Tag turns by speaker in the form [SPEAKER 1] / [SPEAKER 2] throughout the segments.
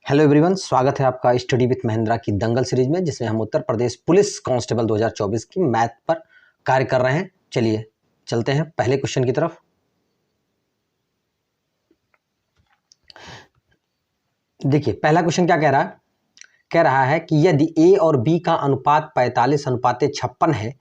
[SPEAKER 1] Hello everyone, स्वागत है आपका स्टडी विथ महेंद्रा की दंगल सीरीज में, जिसमें हम उत्तर प्रदेश पुलिस कांस्टेबल 2024 की मैथ पर कार्य कर रहे हैं। चलिए चलते हैं पहले क्वेश्चन की तरफ। देखिए पहला क्वेश्चन क्या कह रहा है कि यदि ए और बी का अनुपात 45:56 है,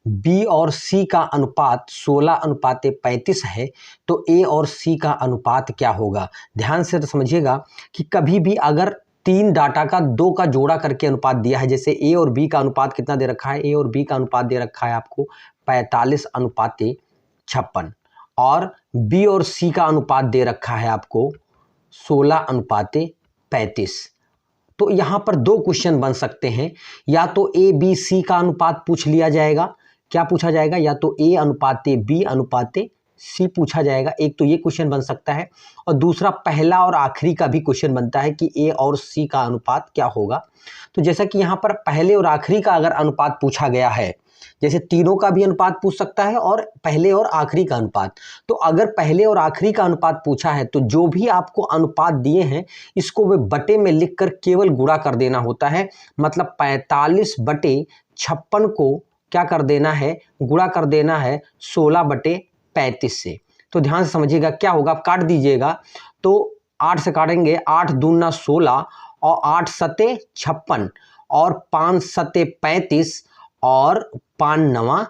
[SPEAKER 1] बी और सी का अनुपात 16:35 है, तो ए और सी का अनुपात क्या होगा। ध्यान से समझिएगा कि कभी भी अगर तीन डाटा का दो का जोड़ा करके अनुपात दिया है, जैसे ए और बी का अनुपात कितना दे रखा है, ए और बी का अनुपात दे रखा है आपको 45:56 और बी और सी का अनुपात दे रखा है आपको 16:35। तो यहाँ पर दो क्वेश्चन बन सकते हैं, या तो ए बी सी का अनुपात पूछ लिया जाएगा। क्या पूछा जाएगा? या तो ए अनुपाते बी अनुपाते सी पूछा जाएगा। एक तो ये क्वेश्चन बन सकता है, और दूसरा पहला और आखिरी का भी क्वेश्चन बनता है कि ए और सी का अनुपात क्या होगा। तो जैसा कि यहाँ पर पहले और आखिरी का अगर अनुपात पूछा गया है, जैसे तीनों का भी अनुपात पूछ सकता है और पहले और आखिरी का अनुपात, तो अगर पहले और आखिरी का अनुपात पूछा है तो जो भी आपको अनुपात दिए हैं इसको वे बटे में लिखकर केवल गुणा कर देना होता है। मतलब 45/56 को क्या कर देना है, गुणा कर देना है 16/35 से। तो ध्यान से समझिएगा क्या होगा, काट दीजिएगा तो 8 से काटेंगे, 8 दूना 16 और 8 सते 56 और 5 सते 35 और 5 नवा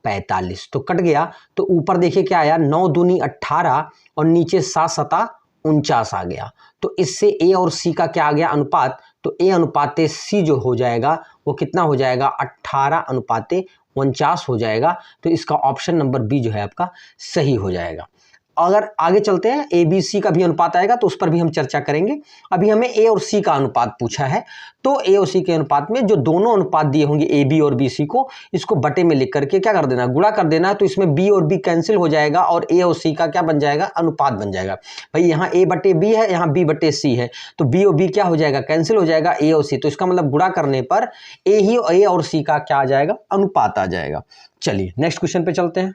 [SPEAKER 1] 45, तो कट गया। तो ऊपर देखिए क्या आया, 9 दूनी 18 और नीचे 7 सता 49 आ गया। तो इससे ए और सी का क्या आ गया अनुपात, तो ए अनुपाते सी जो हो जाएगा वो कितना हो जाएगा, 18:49 हो जाएगा। तो इसका ऑप्शन नंबर बी जो है आपका सही हो जाएगा। अगर आगे चलते हैं, ए बी सी का भी अनुपात आएगा तो उस पर भी हम चर्चा करेंगे। अभी हमें ए और सी का अनुपात पूछा है, तो ए और सी के अनुपात में जो दोनों अनुपात दिए होंगे ए बी और बी सी को, इसको बटे में लिख करके क्या कर देना, गुणा कर देना। तो इसमें बी और बी कैंसिल हो जाएगा और ए और सी का क्या बन जाएगा, अनुपात बन जाएगा। भाई यहाँ ए बटे बी है, यहाँ बी बटे सी है, तो बी और बी क्या हो जाएगा, कैंसिल हो जाएगा, ए और सी। तो इसका मतलब गुणा करने पर ए और सी का क्या आ जाएगा, अनुपात आ जाएगा। चलिए नेक्स्ट क्वेश्चन पे चलते हैं।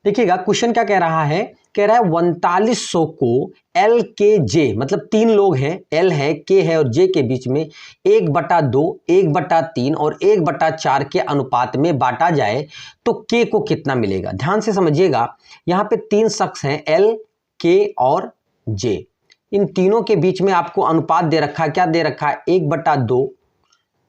[SPEAKER 1] देखिएगा क्वेश्चन क्या कह रहा है, 3900 को एल के जे, मतलब तीन लोग हैं, एल है, के है और जे के बीच में 1/2, 1/3 और 1/4 के अनुपात में बांटा जाए तो के को कितना मिलेगा। ध्यान से समझिएगा, यहाँ पे तीन शख्स हैं, एल, के और जे। इन तीनों के बीच में आपको अनुपात दे रखा है, क्या दे रखा है, 1/2,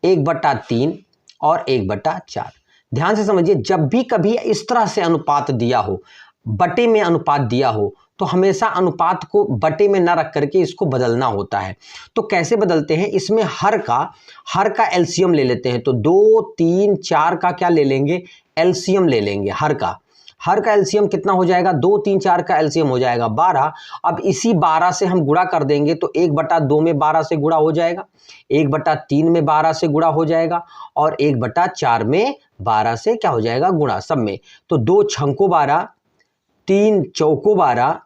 [SPEAKER 1] 1/3 और 1/4। ध्यान से समझिए, जब भी कभी इस तरह से अनुपात दिया हो, बटे में अनुपात दिया हो, तो हमेशा अनुपात को बटे में ना रख करके इसको बदलना होता है। तो कैसे बदलते हैं, इसमें हर का एलसीएम ले लेते हैं। तो 2, 3, 4 का क्या ले लेंगे, एलसीएम ले लेंगे। हर का एलसीएम कितना हो जाएगा, 2, 3, 4 का एलसीएम हो जाएगा 12। अब इसी 12 से हम गुणा कर देंगे तो 1/2 में 12 से गुणा हो जाएगा, 1/3 में 12 से गुणा हो जाएगा और 1/4 में 12 से क्या हो जाएगा, गुणा सब में। तो 2 छंको 12, 3 चौको 12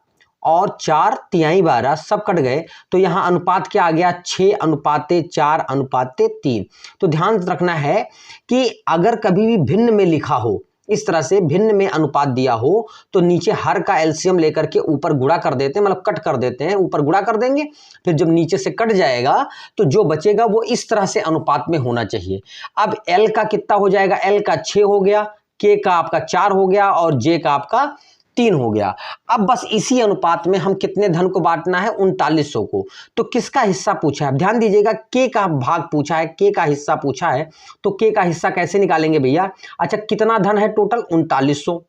[SPEAKER 1] और 4 तिहाई 12, सब कट गए। तो यहाँ अनुपात क्या आ गया, 6:4:3। तो ध्यान रखना है कि अगर कभी भी भिन्न में लिखा हो, इस तरह से भिन्न में अनुपात दिया हो, तो नीचे हर का एलसीएम लेकर के ऊपर गुणा कर देते हैं, मतलब कट कर देते हैं, ऊपर गुणा कर देंगे, फिर जब नीचे से कट जाएगा तो जो बचेगा वो इस तरह से अनुपात में होना चाहिए। अब एल का कितना हो जाएगा, एल का 6 हो गया, के का आपका 4 हो गया और जे का आपका 3 हो गया। अब बस इसी अनुपात में हम कितने धन को बांटना है, 3900 को। तो किसका हिस्सा पूछा है, ध्यान दीजिएगा, के का भाग पूछा है, के का हिस्सा पूछा है। तो के का हिस्सा कैसे निकालेंगे भैया, अच्छा कितना धन है टोटल, 3900।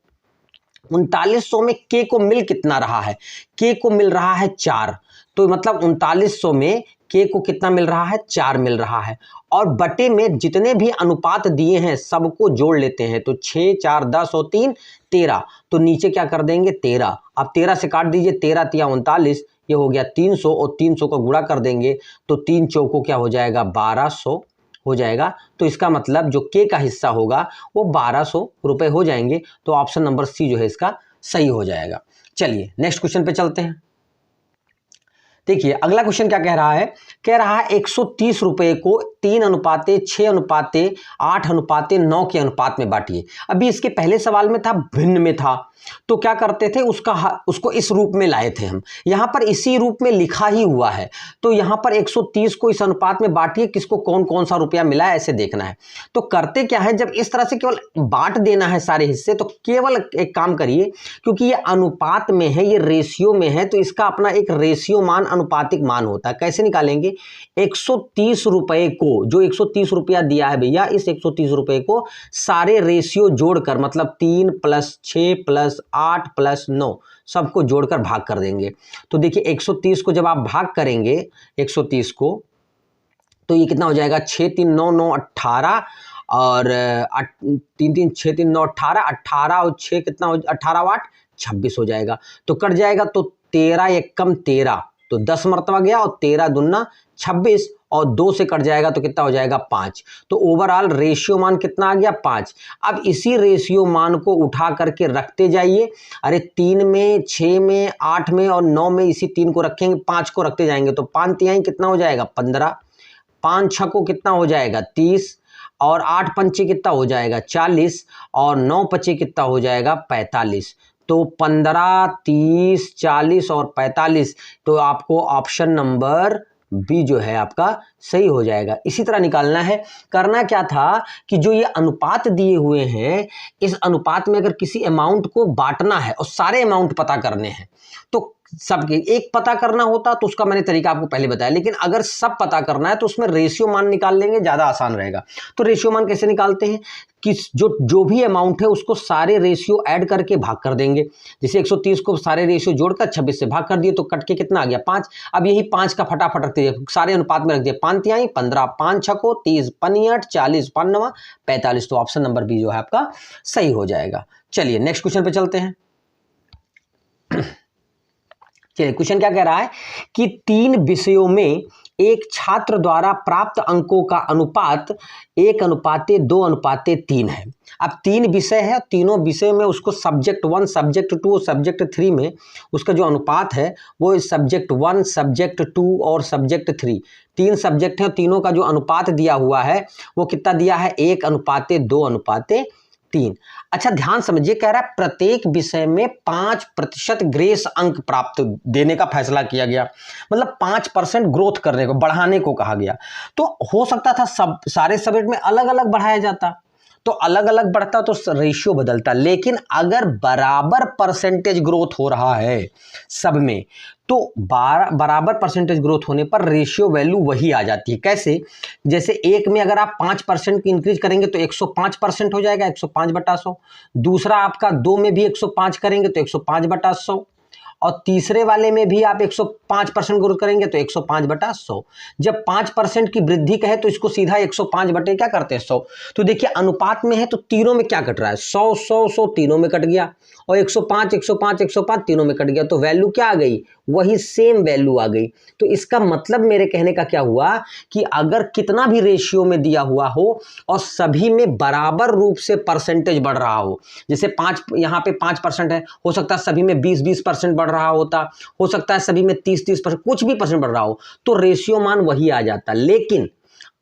[SPEAKER 1] 3900 में के को मिल कितना रहा है, के को मिल रहा है 4। तो मतलब 3900 में के को कितना मिल रहा है, 4 मिल रहा है। और बटे में जितने भी अनुपात दिए हैं सबको जोड़ लेते हैं। तो 6, 4, 10 और 3 13। तो नीचे क्या कर देंगे, 13। अब 13 से काट दीजिए, 13 तिया 39, ये हो गया 300 और 300 को गुणा कर देंगे तो 3 चौको क्या हो जाएगा, 1200 हो जाएगा। तो इसका मतलब जो के का हिस्सा होगा वो 1200 रुपए हो जाएंगे। तो ऑप्शन नंबर सी जो है इसका सही हो जाएगा। चलिए नेक्स्ट क्वेश्चन पे चलते हैं। देखिए अगला क्वेश्चन क्या कह रहा है, 130 रुपए को 3:6:8:9 के अनुपात में बांटिए। अभी इसके पहले सवाल में था भिन्न में था, तो क्या करते थे, उसको इस रूप में लाए थे हम। यहां पर इसी रूप में लिखा ही हुआ है, तो यहां पर 130 को इस अनुपात में बांटिए, किसको कौन कौन सा रुपया मिला है ऐसे देखना है। तो करते क्या है, जब इस तरह से केवल बांट देना है सारे हिस्से, तो केवल एक काम करिए, क्योंकि ये अनुपात में है, ये रेशियो में है, तो इसका अपना एक रेशियो मान, अनुपातिक मान होता है। कैसे निकालेंगे, 130 रुपए को, जो 130 रुपया दिया है भैया, इस 130 रुपए को सारे रेशियो जोड़कर, मतलब 3 + 6 + 8 + 9 सबको जोड़कर भाग कर देंगे। तो देखिए 130 को जब आप भाग करेंगे 130 को, तो ये कितना हो जाएगा, 6 3 9 9 18 और 3 3 6 3 9 18, 18 और 6 कितना हो, 18 8 26 हो जाएगा। तो कट जाएगा, तो 13 एकम 13, तो 10 मरतबा गया, और 13 दूना 26, और 2 से कट जाएगा तो कितना हो जाएगा, 5। तो ओवरऑल रेशियो मान कितना आ गया, 5। अब इसी रेशियो मान को उठा करके रखते जाइए। अरे 3 में, 6 में, 8 में और 9 में इसी 3 को रखेंगे, 5 को रखते जाएंगे, तो 5 तिहाई कितना हो जाएगा, 15, 5 6 को कितना हो जाएगा, 30, और 8 पंचे कितना हो जाएगा, 40, और 9 पचे कितना हो जाएगा, 45। तो 15, 30, 40 और 45, तो आपको ऑप्शन नंबर बी जो है आपका सही हो जाएगा। इसी तरह निकालना है। करना क्या था कि जो ये अनुपात दिए हुए हैं, इस अनुपात में अगर किसी अमाउंट को बांटना है और सारे अमाउंट पता करने हैं, तो सबके एक पता करना होता तो उसका मैंने तरीका आपको पहले बताया, लेकिन अगर सब पता करना है तो उसमें रेशियो मान निकाल लेंगे, ज़्यादा आसान रहेगा। तो रेशियो मान कैसे निकालते हैं कि जो भी अमाउंट है उसको सारे रेशियो ऐड करके भाग कर देंगे। जैसे 130 को सारे रेशियो जोड़कर 26 से भाग कर दिए, तो कट के कितना आ गया, 5। अब यही 5 का फटाफट रख दिए, सारे अनुपात में रख दिए, 5 तिहाई 15, 5 6 को 30, 5 40, 5 9 45। तो ऑप्शन नंबर बी जो है आपका सही हो जाएगा। चलिए नेक्स्ट क्वेश्चन पे चलते हैं। चलिए क्वेश्चन क्या कह रहा है कि 3 विषयों में एक छात्र द्वारा प्राप्त अंकों का अनुपात 1:2:3 है। अब 3 विषय है, तीनों विषय में उसको सब्जेक्ट 1, सब्जेक्ट 2 और सब्जेक्ट 3 में उसका जो अनुपात है वो सब्जेक्ट 1, सब्जेक्ट 2 और सब्जेक्ट 3, 3 सब्जेक्ट हैं, तीनों का जो अनुपात दिया हुआ है वो कितना दिया है, 1:2:3। अच्छा ध्यान समझिए, कह रहा है प्रत्येक विषय में 5% ग्रेस अंक प्राप्त देने का फैसला किया गया, मतलब 5% ग्रोथ करने को, बढ़ाने को कहा गया। तो हो सकता था सब सारे सब्जेक्ट में अलग अलग बढ़ाया जाता, तो अलग अलग बढ़ता तो रेशियो बदलता, लेकिन अगर बराबर परसेंटेज ग्रोथ हो रहा है सब में, तो बराबर परसेंटेज ग्रोथ होने पर रेशियो वैल्यू वही आ जाती है। कैसे, जैसे एक में अगर आप 5% की इंक्रीज करेंगे तो 105% हो जाएगा, 105/100। दूसरा आपका 2 में भी 105 करेंगे तो 105/100, और तीसरे वाले में भी आप 105% ग्रोथ करेंगे तो 105/100। जब 5% की वृद्धि कहे तो इसको सीधा 105 बटे क्या करते हैं 100। तो देखिए अनुपात में है तो तीनों में क्या कट रहा है, 100 100 100 तीनों में कट गया, और 105 105 105 तीनों में कट गया, तो वैल्यू क्या आ गई, वही सेम वैल्यू आ गई। तो इसका मतलब मेरे कहने का क्या हुआ कि अगर कितना भी रेशियो में दिया हुआ हो और सभी में बराबर रूप से परसेंटेज बढ़ रहा हो, जैसे 5 यहाँ पे 5% है, हो सकता है सभी में 20% बढ़ रहा होता, हो सकता है सभी में 30% कुछ भी परसेंट बढ़ रहा हो, तो रेशियो मान वही आ जाता। लेकिन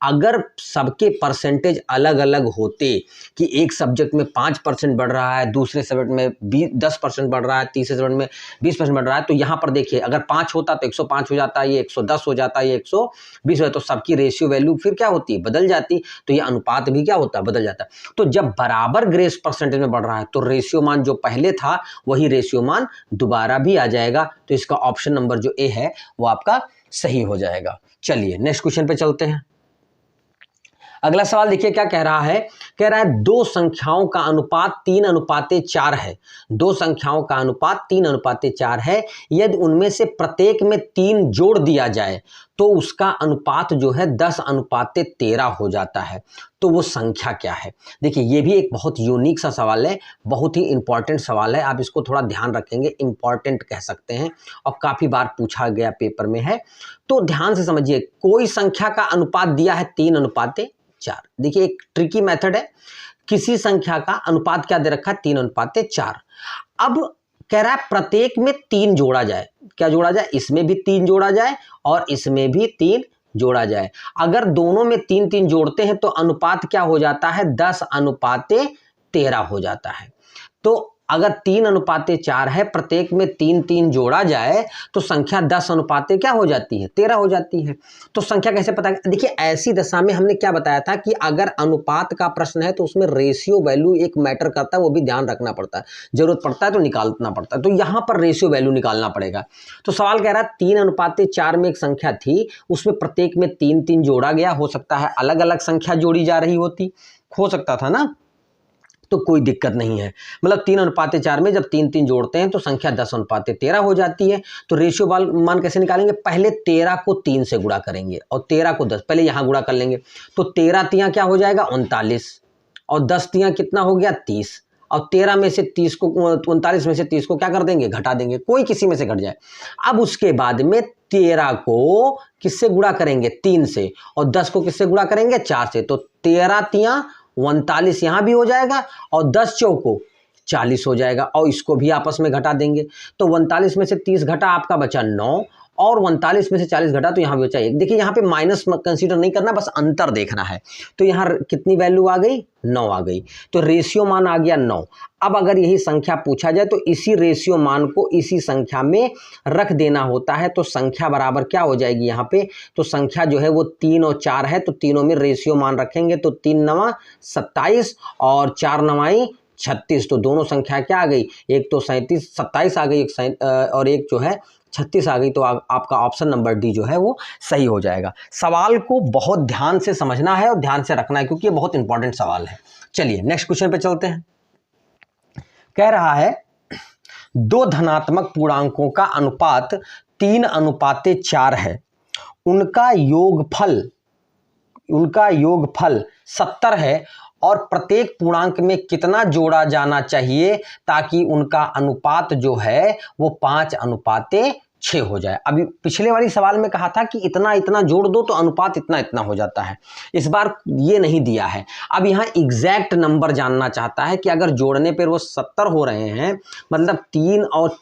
[SPEAKER 1] अगर सबके परसेंटेज अलग अलग होते कि एक सब्जेक्ट में 5% बढ़ रहा है, दूसरे सब्जेक्ट में 10% बढ़ रहा है, तीसरे सब्जेक्ट में 20% बढ़ रहा है, तो यहाँ पर देखिए अगर 5 होता तो 105 हो जाता, ये 110 हो जाता, ये 120 हो जाता, तो सबकी रेशियो वैल्यू फिर क्या होती, बदल जाती। तो ये अनुपात भी क्या होता, बदल जाता। तो जब बराबर ग्रेस परसेंटेज में बढ़ रहा है तो रेशियो मान जो पहले था वही रेशियो मान दोबारा भी आ जाएगा। तो इसका ऑप्शन नंबर जो ए है वो आपका सही हो जाएगा। चलिए नेक्स्ट क्वेश्चन पे चलते हैं। अगला सवाल देखिए क्या कह रहा है, कह रहा है 2 संख्याओं का अनुपात 3:4 है। 2 संख्याओं का अनुपात 3:4 है। यदि उनमें से प्रत्येक में 3 जोड़ दिया जाए तो उसका अनुपात जो है 10:13 हो जाता है। तो वो संख्या क्या है। देखिए ये भी एक बहुत यूनिक सा सवाल है, बहुत ही इंपॉर्टेंट सवाल है, आप इसको थोड़ा ध्यान रखेंगे, इंपॉर्टेंट कह सकते हैं और काफी बार पूछा गया पेपर में है। तो ध्यान से समझिए, कोई संख्या का अनुपात दिया है 3:4। देखिए एक ट्रिकी मेथड है, किसी संख्या का अनुपात क्या दे रखा है, 3:4। अब कह रहा है प्रत्येक में 3 जोड़ा जाए, क्या जोड़ा जाए, इसमें भी 3 जोड़ा जाए और इसमें भी 3 जोड़ा जाए। अगर दोनों में 3-3 जोड़ते हैं तो अनुपात क्या हो जाता है, 10:13 हो जाता है। तो अगर 3:4 है, प्रत्येक में 3-3 जोड़ा जाए तो संख्या 10:13 क्या हो जाती है, 13 हो जाती है। तो संख्या कैसे पता, देखिए ऐसी दशा में हमने क्या बताया था कि अगर अनुपात का प्रश्न है तो उसमें रेशियो वैल्यू एक मैटर करता है, वो भी ध्यान रखना पड़ता है, जरूरत पड़ता है तो निकालना पड़ता है। तो यहाँ पर रेशियो वैल्यू निकालना पड़ेगा। तो सवाल कह रहा है 3:4 में एक संख्या थी, उसमें प्रत्येक में 3-3 जोड़ा गया, हो सकता है अलग अलग संख्या जोड़ी जा रही होती, हो सकता था ना, तो कोई दिक्कत नहीं है। मतलब 3:4 में जब 3-3 जोड़ते हैं तो संख्या 10:13 हो जाती है। तो रेशियो मान कैसे निकालेंगे, पहले 13 को 3 से गुणा करेंगे और 13 को 10, पहले यहाँ गुणा कर लेंगे। तो 13 तियां क्या हो जाएगा 39 और 10 तियां कितना हो गया 30 और 13 में से 30 को 39 में से 30 को क्या कर देंगे, घटा देंगे, कोई किसी में से घट जाए। अब उसके बाद में 13 को किससे गुणा करेंगे, 3 से, और 10 को किससे गुणा करेंगे, 4 से। तो 13 तियां 39 यहाँ भी हो जाएगा और 10 चौको 40 हो जाएगा और इसको भी आपस में घटा देंगे। तो 39 में से 30 घटा, आपका बचा 9 और 39 में से 40 घटा तो यहाँ भी बचा 1। देखिए यहाँ पे माइनस कंसीडर नहीं करना, बस अंतर देखना है। तो यहाँ कितनी वैल्यू आ गई, 9 आ गई। तो रेशियो मान आ गया 9। अब अगर यही संख्या पूछा जाए तो इसी रेशियो मान को इसी संख्या में रख देना होता है। तो संख्या बराबर क्या हो जाएगी यहाँ पे, तो संख्या जो है वो 3 और 4 है, तो तीनों में रेशियो मान रखेंगे तो 3 9 27 और 4 9 36। तो दोनों संख्या क्या आ गई, एक तो 27 आ गई, एक और एक जो है 36 आ गई। तो आपका ऑप्शन नंबर डी जो है वो सही हो जाएगा। सवाल को बहुत ध्यान से समझना है और ध्यान से रखना है क्योंकि ये बहुत इंपॉर्टेंट सवाल है। चलिए नेक्स्ट क्वेश्चन पे चलते हैं। कह रहा है 2 धनात्मक पूर्णांकों का अनुपात 3:4 है, उनका योगफल 70 है और प्रत्येक पूर्णांक में कितना जोड़ा जाना चाहिए ताकि उनका अनुपात जो है वो 5:6 हो जाए। अभी पिछले वाली सवाल में कहा था कि इतना इतना जोड़ दो तो अनुपात इतना इतना हो जाता है, इस बार ये नहीं दिया है। अब यहाँ एग्जैक्ट नंबर जानना चाहता है कि अगर जोड़ने पर वो 70 हो रहे हैं, मतलब 3 और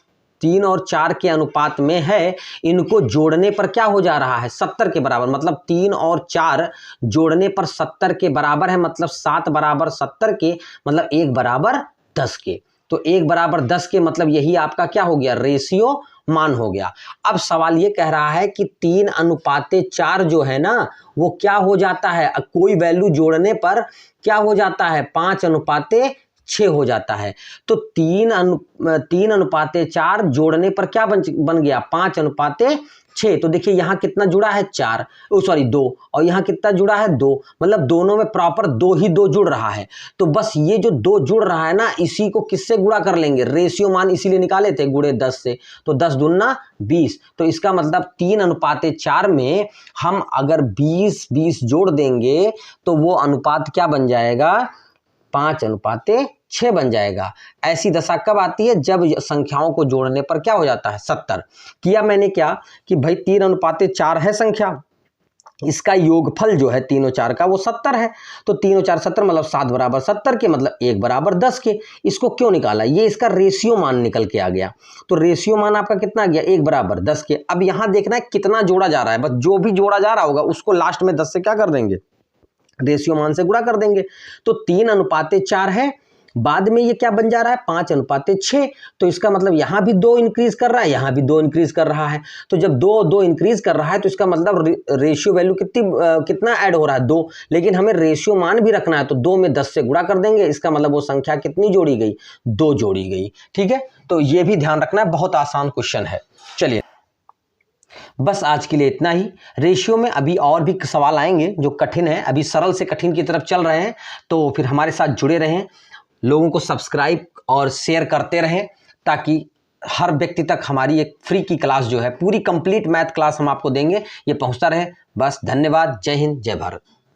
[SPEAKER 1] 4 के अनुपात में है, इनको जोड़ने पर क्या हो जा रहा है 70 के बराबर, मतलब 3 और 4 जोड़ने पर 70 के बराबर है, मतलब 7 बराबर 70 के, मतलब 1 बराबर 10 के। तो 1 बराबर 10 के मतलब यही आपका क्या हो गया, रेशियो मान हो गया। अब सवाल ये कह रहा है कि 3:4 जो है ना वो क्या हो जाता है, कोई वैल्यू जोड़ने पर क्या हो जाता है 5:6 हो जाता है। तो 3:4 जोड़ने पर क्या बन गया 5:6। तो देखिए यहाँ कितना जुड़ा है 2 और यहाँ कितना जुड़ा है 2, मतलब दोनों में प्रॉपर 2 ही 2 जुड़ रहा है। तो बस ये जो 2 जुड़ रहा है ना, इसी को किससे गुणा कर लेंगे, रेशियो मान इसीलिए निकाले थे गुणे 10 से, तो 10 दूना 20। तो इसका मतलब 3:4 में हम अगर 20 जोड़ देंगे तो वो अनुपात क्या बन जाएगा 5:6 बन जाएगा। ऐसी दशा कब आती है, जब संख्याओं को जोड़ने पर क्या हो जाता है 70। किया मैंने क्या कि भाई 3:4 है संख्या, इसका योगफल जो है 3 और 4 का वो 70 है। तो 3 और 4 70, मतलब 7 बराबर 70 के, मतलब 1 बराबर 10 के। इसको क्यों निकाला, ये इसका रेशियो मान निकल के आ गया। तो रेशियो मान आपका कितना आ गया 1 बराबर 10 के। अब यहाँ देखना है कितना जोड़ा जा रहा है, बस जो भी जोड़ा जा रहा होगा उसको लास्ट में 10 से क्या कर देंगे, रेशियो मान से गुणा कर देंगे। तो 3:4 है, बाद में ये क्या बन जा रहा है 5:6। तो इसका मतलब यहाँ भी 2 इंक्रीज कर रहा है, यहाँ भी 2 इंक्रीज कर रहा है। तो जब 2 इंक्रीज कर रहा है तो इसका मतलब रेशियो वैल्यू कितना ऐड हो रहा है 2, लेकिन हमें रेशियो मान भी रखना है तो 2 में 10 से गुणा कर देंगे। इसका मतलब वो संख्या कितनी जोड़ी गई, 2 जोड़ी गई। ठीक है, तो ये भी ध्यान रखना है, बहुत आसान क्वेश्चन है। चलिए बस आज के लिए इतना ही। रेशियो में अभी और भी सवाल आएंगे जो कठिन है, अभी सरल से कठिन की तरफ चल रहे हैं, तो फिर हमारे साथ जुड़े रहें, लोगों को सब्सक्राइब और शेयर करते रहें ताकि हर व्यक्ति तक हमारी एक फ्री की क्लास जो है, पूरी कंप्लीट मैथ क्लास हम आपको देंगे, ये पहुंचता रहे। बस धन्यवाद, जय हिंद, जय भारत।